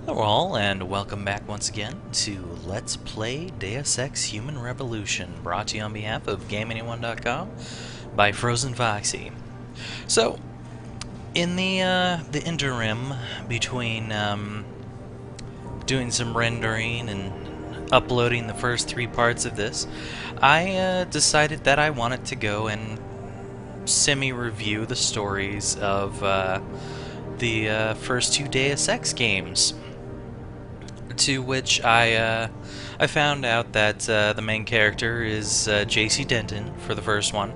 Hello all, and welcome back once again to Let's Play Deus Ex Human Revolution, brought to you on behalf of GameAnyone.com by Frozen Foxy. So, in the interim between doing some rendering and uploading the first three parts of this, I decided that I wanted to go and semi-review the stories of the first two Deus Ex games. To which I found out that the main character is J.C. Denton for the first one,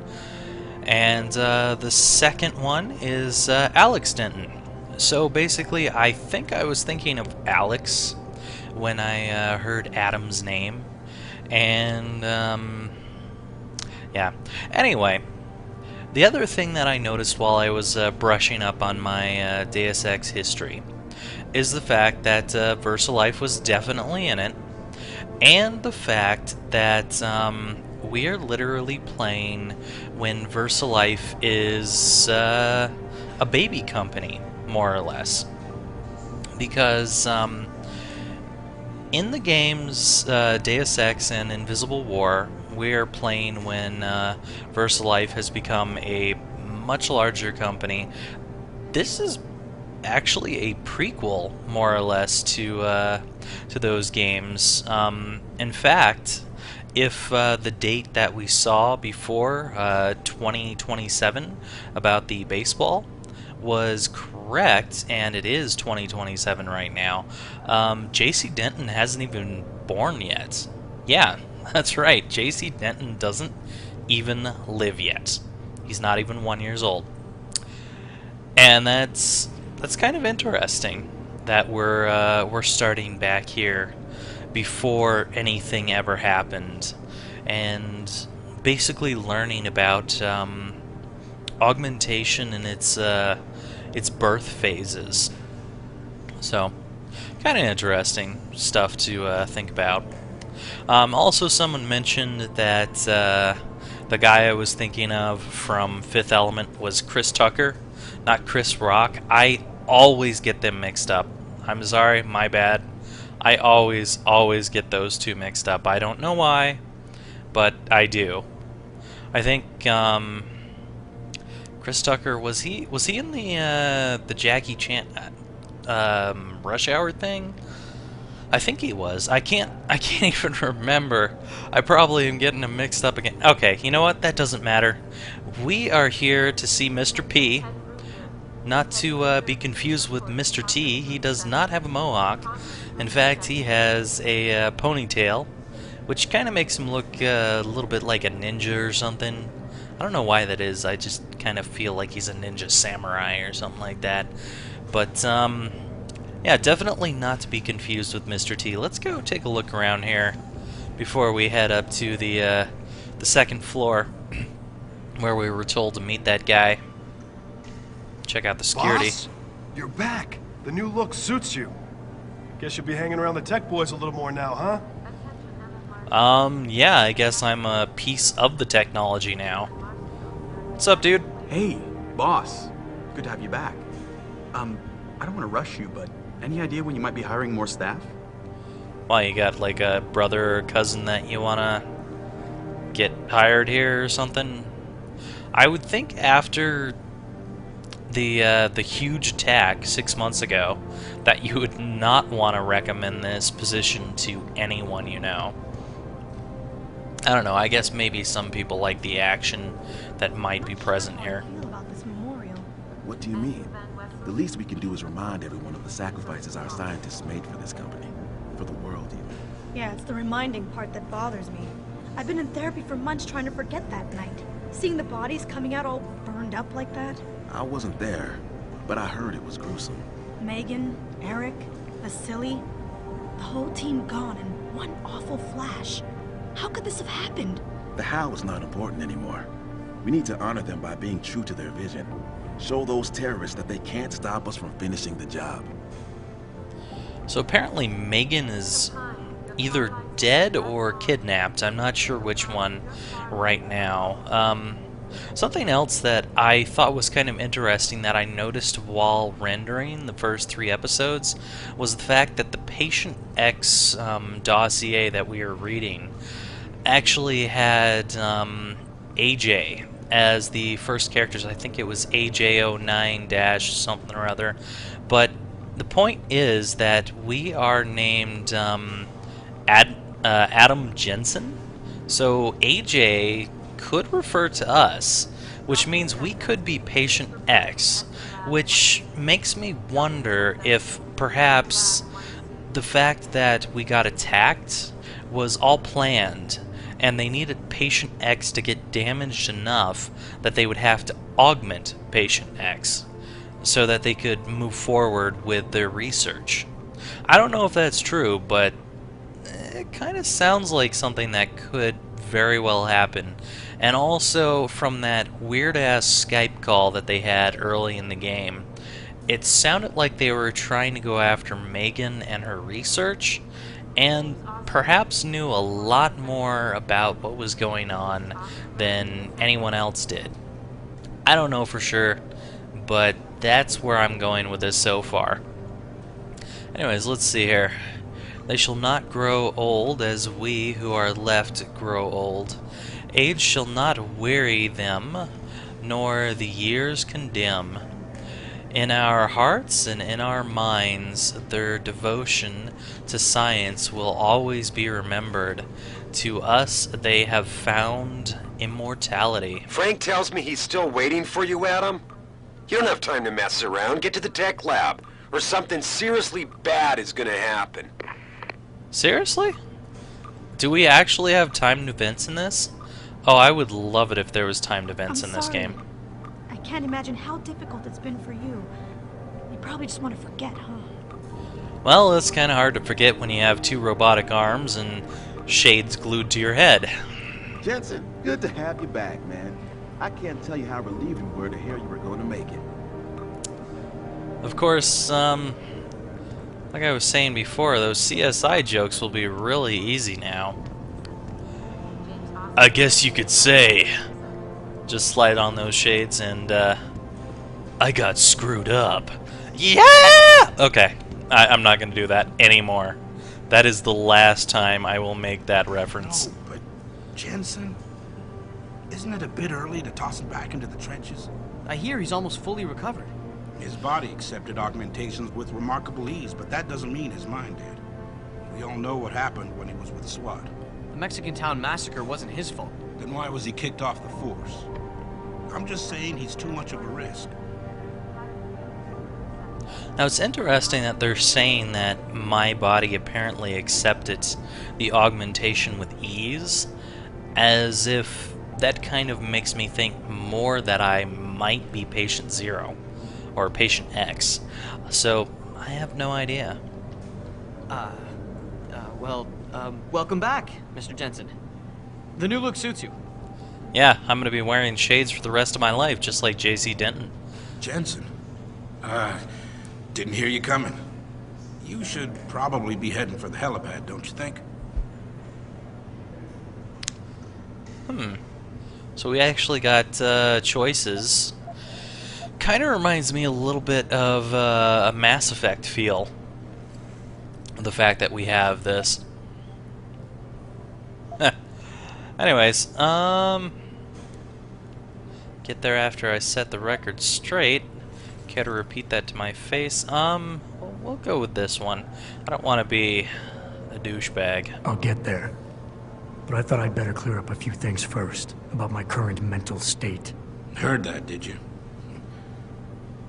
and the second one is Alex Denton. So basically, I think I was thinking of Alex when I heard Adam's name, and yeah. Anyway, the other thing that I noticed while I was brushing up on my Deus Ex history is the fact that VersaLife was definitely in it, and the fact that we are literally playing when VersaLife is a baby company, more or less. Because in the games Deus Ex and Invisible War, we're playing when VersaLife has become a much larger company. This is actually a prequel, more or less, to those games. In fact, if the date that we saw before, 2027, about the baseball, was correct, and it is 2027 right now, J.C. Denton hasn't even born yet. Yeah, that's right. J.C. Denton doesn't even live yet. He's not even 1 year old. And that's kind of interesting that we're starting back here before anything ever happened, and basically learning about augmentation and its birth phases. So, kind of interesting stuff to think about. Also, someone mentioned that the guy I was thinking of from Fifth Element was Chris Tucker, not Chris Rock. I always get them mixed up. I'm sorry, my bad. I always get those two mixed up. I don't know why, but I do. I think Chris Tucker, was he in the Jackie Chan Rush Hour thing? I think he was. I can't even remember. I probably am getting them mixed up again. Okay, you know what? That doesn't matter. We are here to see Mr. P. Not to be confused with Mr. T. He does not have a mohawk. In fact, he has a ponytail, which kind of makes him look a little bit like a ninja or something. I don't know why that is. I just kind of feel like he's a ninja samurai or something like that. But, yeah, definitely not to be confused with Mr. T. Let's go take a look around here before we head up to the second floor where we were told to meet that guy. Check out the security. Boss, you're back. The new look suits you. Guess you'll be hanging around the tech boys a little more now, huh? Yeah, I guess I'm a piece of the technology now. What's up, dude? Hey, boss. Good to have you back. I don't want to rush you, but any idea when you might be hiring more staff? Why, you got like a brother or cousin that you wanna get hired here or something? I would think after the huge attack 6 months ago that you would not want to recommend this position to anyone you know. I don't know, I guess maybe some people like the action that might be present here. What do you mean? The least we can do is remind everyone of the sacrifices our scientists made for this company. For the world, even. Yeah, it's the reminding part that bothers me. I've been in therapy for months trying to forget that night. Seeing the bodies coming out all burned up like that. I wasn't there, but I heard it was gruesome. Megan, Eric, Vasily, the whole team gone in one awful flash. How could this have happened? The how is not important anymore. We need to honor them by being true to their vision. Show those terrorists that they can't stop us from finishing the job. So apparently Megan is either dead or kidnapped. I'm not sure which one right now. Something else that I thought was kind of interesting that I noticed while rendering the first 3 episodes was the fact that the Patient X dossier that we were reading actually had AJ as the first characters. I think it was AJ09 something or other. But the point is that we are named Adam Jensen. So AJ could refer to us, which means we could be Patient X, which makes me wonder if perhaps the fact that we got attacked was all planned, and they needed Patient X to get damaged enough that they would have to augment Patient X so that they could move forward with their research. I don't know if that's true, but it kind of sounds like something that could very well happen. And also, from that weird-ass Skype call that they had early in the game, it sounded like they were trying to go after Megan and her research, and perhaps knew a lot more about what was going on than anyone else did. I don't know for sure, but that's where I'm going with this so far. Anyways, let's see here. They shall not grow old as we who are left grow old. Age shall not weary them, nor the years condemn. In our hearts and in our minds, their devotion to science will always be remembered. To us, they have found immortality. Frank tells me he's still waiting for you, Adam. You don't have time to mess around. Get to the tech lab, or something seriously bad is gonna happen. Seriously? Do we actually have timed events in this? Oh, I would love it if there was timed events in this game. I can't imagine how difficult it's been for you. You probably just want to forget, huh? Well, it's kind of hard to forget when you have 2 robotic arms and shades glued to your head. Jensen, good to have you back, man. I can't tell you how relieved we were to hear you were going to make it. Of course, like I was saying before, those CSI jokes will be really easy now. I guess you could say. Just slide on those shades and, I got screwed up. Yeah! Okay, I'm not gonna do that anymore. That is the last time I will make that reference. No, but Jensen, isn't it a bit early to toss him back into the trenches? I hear he's almost fully recovered. His body accepted augmentations with remarkable ease, but that doesn't mean his mind did. We all know what happened when he was with SWAT. The Mexican Town massacre wasn't his fault. Then why was he kicked off the force? I'm just saying he's too much of a risk. Now it's interesting that they're saying that my body apparently accepted the augmentation with ease, as if that kind of makes me think more that I might be Patient Zero or Patient X. So I have no idea. Welcome back, Mr. Jensen. The new look suits you. Yeah, I'm going to be wearing shades for the rest of my life, just like J.C. Denton. Jensen, didn't hear you coming. You should probably be heading for the helipad, don't you think? So we actually got choices. Kind of reminds me a little bit of a Mass Effect feel. The fact that we have this. Anyways, get there after I set the record straight. Care to repeat that to my face? We'll go with this one. I don't want to be a douchebag. I'll get there. But I thought I'd better clear up a few things first about my current mental state. Heard that, did you?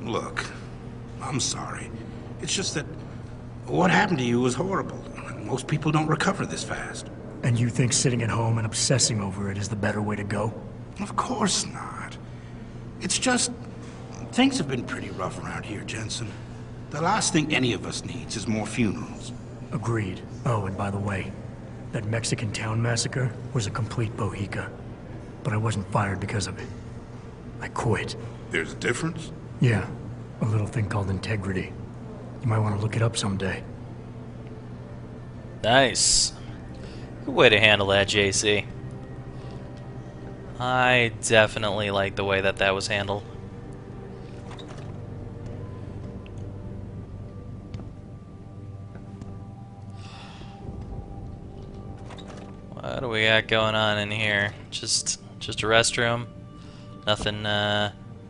Look, I'm sorry. It's just that what happened to you was horrible. Most people don't recover this fast. And you think sitting at home and obsessing over it is the better way to go? Of course not. It's just, things have been pretty rough around here, Jensen. The last thing any of us needs is more funerals. Agreed. Oh, and by the way, that Mexican Town massacre was a complete bohica. But I wasn't fired because of it. I quit. There's a difference? Yeah, a little thing called integrity. You might want to look it up someday. Nice. Good way to handle that, JC. I definitely like the way that that was handled. What do we got going on in here? Just a restroom? Nothing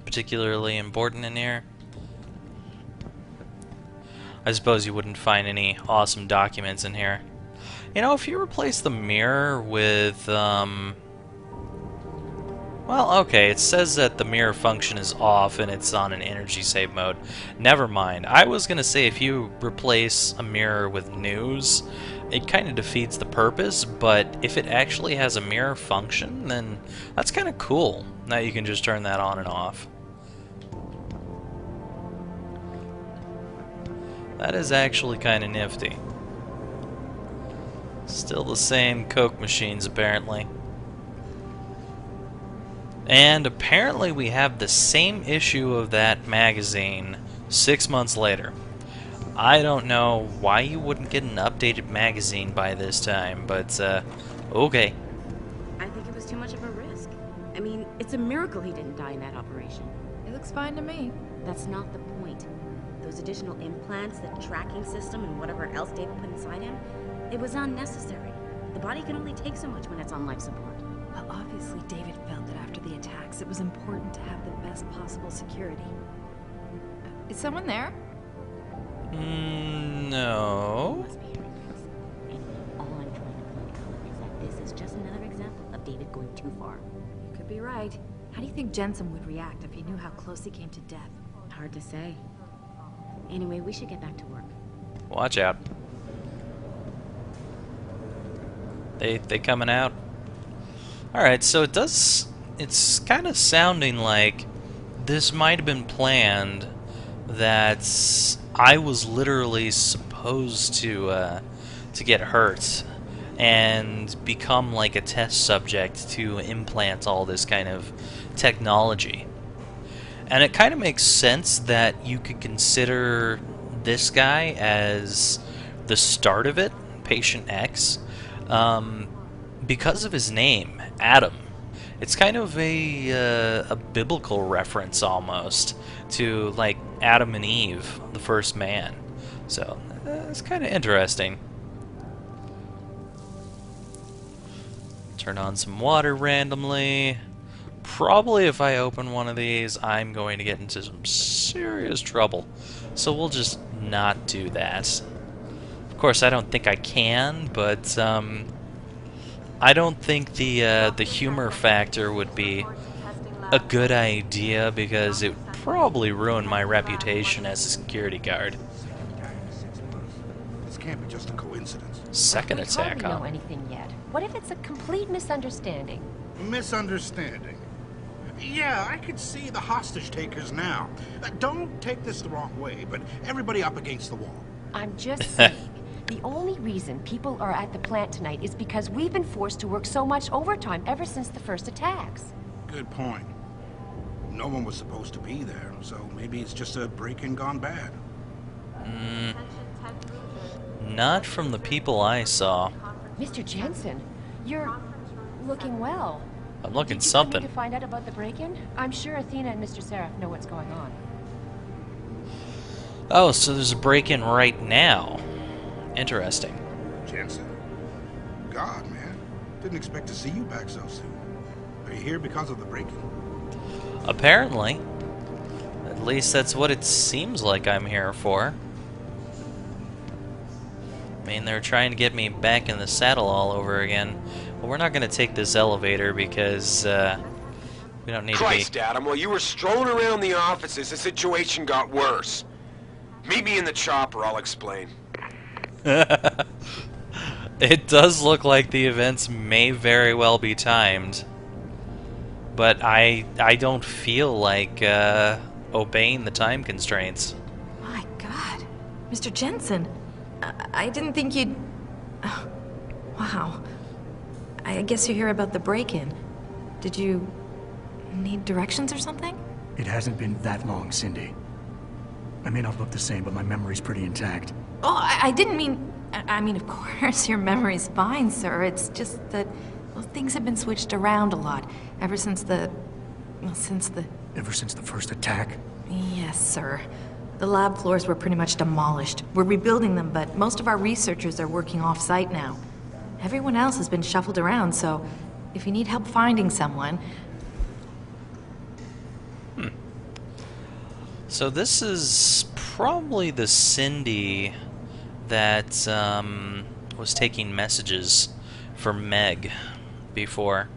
particularly important in here? I suppose you wouldn't find any awesome documents in here. You know, if you replace the mirror with, well, okay, it says that the mirror function is off and it's on an energy save mode. Never mind. I was gonna say if you replace a mirror with news, it kind of defeats the purpose, but if it actually has a mirror function, then that's kind of cool. Now you can just turn that on and off. That is actually kind of nifty. Still the same Coke machines, apparently. And apparently we have the same issue of that magazine 6 months later. I don't know why you wouldn't get an updated magazine by this time, but, okay. I think it was too much of a risk. I mean, it's a miracle he didn't die in that operation. It looks fine to me. That's not the point. Those additional implants, the tracking system, and whatever else David put inside him, it was unnecessary. The body can only take so much when it's on life support. Well, obviously David felt that after the attacks, it was important to have the best possible security. Is someone there? No. Must be hearing things. Anyway, all I'm trying to point out is that this is just another example of David going too far. You could be right. How do you think Jensen would react if he knew how close he came to death? Hard to say. Anyway, we should get back to work. Watch out. They coming out? Alright, so it's kind of sounding like this might have been planned, that I was literally supposed to get hurt and become like a test subject to implant all this kind of technology. And it kind of makes sense that you could consider this guy as the start of it, Patient X, because of his name, Adam. It's kind of a biblical reference almost to like Adam and Eve, the first man. So it's kind of interesting. Turn on some water randomly. Probably if I open one of these, I'm going to get into some serious trouble. So we'll just not do that. Of course, I don't think I can, but I don't think the humor factor would be a good idea because it would probably ruin my reputation as a security guard. This can't be just a coincidence. Second attack, We huh? don't know anything yet. What if it's a complete misunderstanding? Misunderstanding. Yeah, I could see the hostage takers now. Don't take this the wrong way, but everybody up against the wall. I'm just saying, the only reason people are at the plant tonight is because we've been forced to work so much overtime ever since the first attacks. Good point. No one was supposed to be there, so maybe it's just a break-in gone bad. Not from the people I saw. Mr. Jensen, you're looking well. I'm looking Did you something. come here to find out about the break-in? I'm sure Athena and Mr. Seraph know what's going on. Oh, so there's a break-in right now. Interesting. Jensen. God, man. Didn't expect to see you back so soon. Are you here because of the break-in? Apparently. At least that's what it seems like I'm here for. I mean, they're trying to get me back in the saddle all over again. But we're not going to take this elevator because we don't need Christ, to be... Adam, while you were strolling around the offices, the situation got worse. Meet me in the chopper, I'll explain. It does look like the events may very well be timed. But I don't feel like obeying the time constraints. My God. Mr. Jensen, I didn't think you'd... Oh, wow. I guess you're here about the break-in. Did you need directions or something? It hasn't been that long, Cindy. I may not look the same, but my memory's pretty intact. Oh, I didn't mean... I mean, of course, your memory's fine, sir. It's just that Well, things have been switched around a lot ever since the... well, Ever since the first attack? Yes, sir. The lab floors were pretty much demolished. We're rebuilding them, but most of our researchers are working off-site now. Everyone else has been shuffled around, so if you need help finding someone... So this is probably the Cindy that was taking messages for Meg before.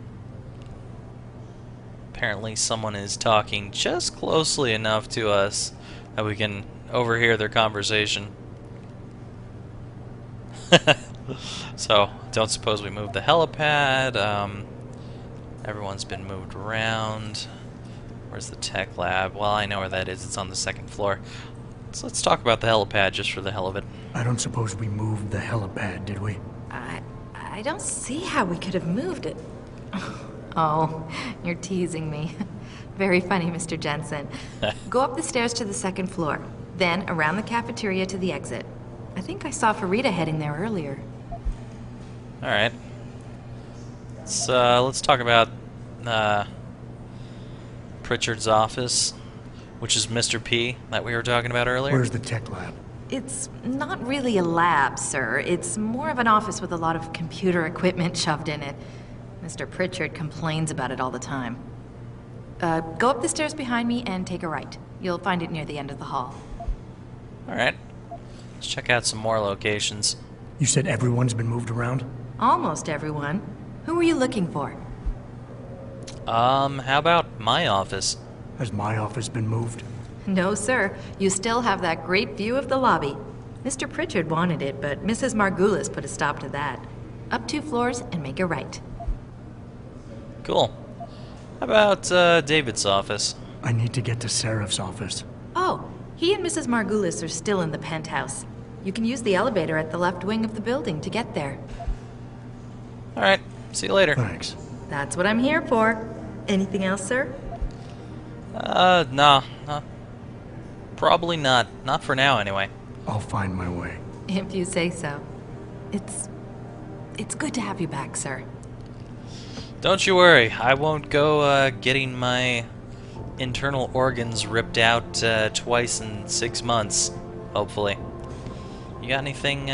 Apparently someone is talking just closely enough to us that we can overhear their conversation. So, don't suppose we moved the helipad. Everyone's been moved around. Where's the tech lab? Well, I know where that is. It's on the second floor. So let's talk about the helipad just for the hell of it. I don't suppose we moved the helipad, did we? I don't see how we could have moved it. Oh, you're teasing me. Very funny, Mr. Jensen. Go up the stairs to the second floor, then around the cafeteria to the exit. I think I saw Farida heading there earlier. Alright. Let's talk about Pritchard's office, which is Mr. P that we were talking about earlier. Where's the tech lab? It's not really a lab, sir. It's more of an office with a lot of computer equipment shoved in it. Mr. Pritchard complains about it all the time. Go up the stairs behind me and take a right. You'll find it near the end of the hall. Alright. Let's check out some more locations. You said everyone's been moved around? Almost everyone. Who were you looking for? How about my office? Has my office been moved? No, sir. You still have that great view of the lobby. Mr. Pritchard wanted it, but Mrs. Margulis put a stop to that. Up 2 floors and make a right. Cool. How about David's office? I need to get to Seraph's office. Oh, he and Mrs. Margulis are still in the penthouse. You can use the elevator at the left wing of the building to get there. Alright, see you later. Thanks. That's what I'm here for. Anything else, sir? No. Probably not. Not for now, anyway. I'll find my way. If you say so. It's good to have you back, sir. Don't you worry. I won't go getting my internal organs ripped out twice in 6 months, hopefully. You got anything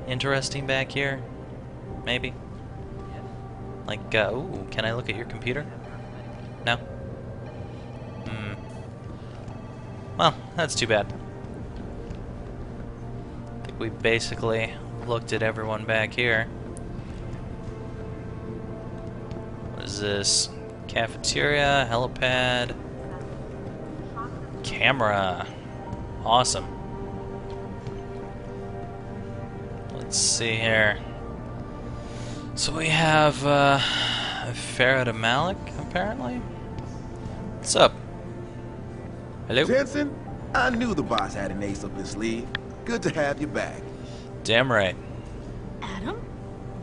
interesting back here? Maybe? Like, ooh, can I look at your computer? No? Well, that's too bad. I think we basically looked at everyone back here. What is this? Cafeteria, helipad, camera. Awesome. Let's see here. So we have Farida Malik, apparently. What's up? Hello? Jensen, I knew the boss had an ace up his sleeve. Good to have you back. Damn right. Adam?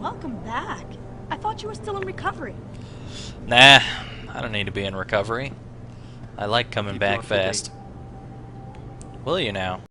Welcome back. I thought you were still in recovery. Nah, I don't need to be in recovery. I like coming back fast. Will you now?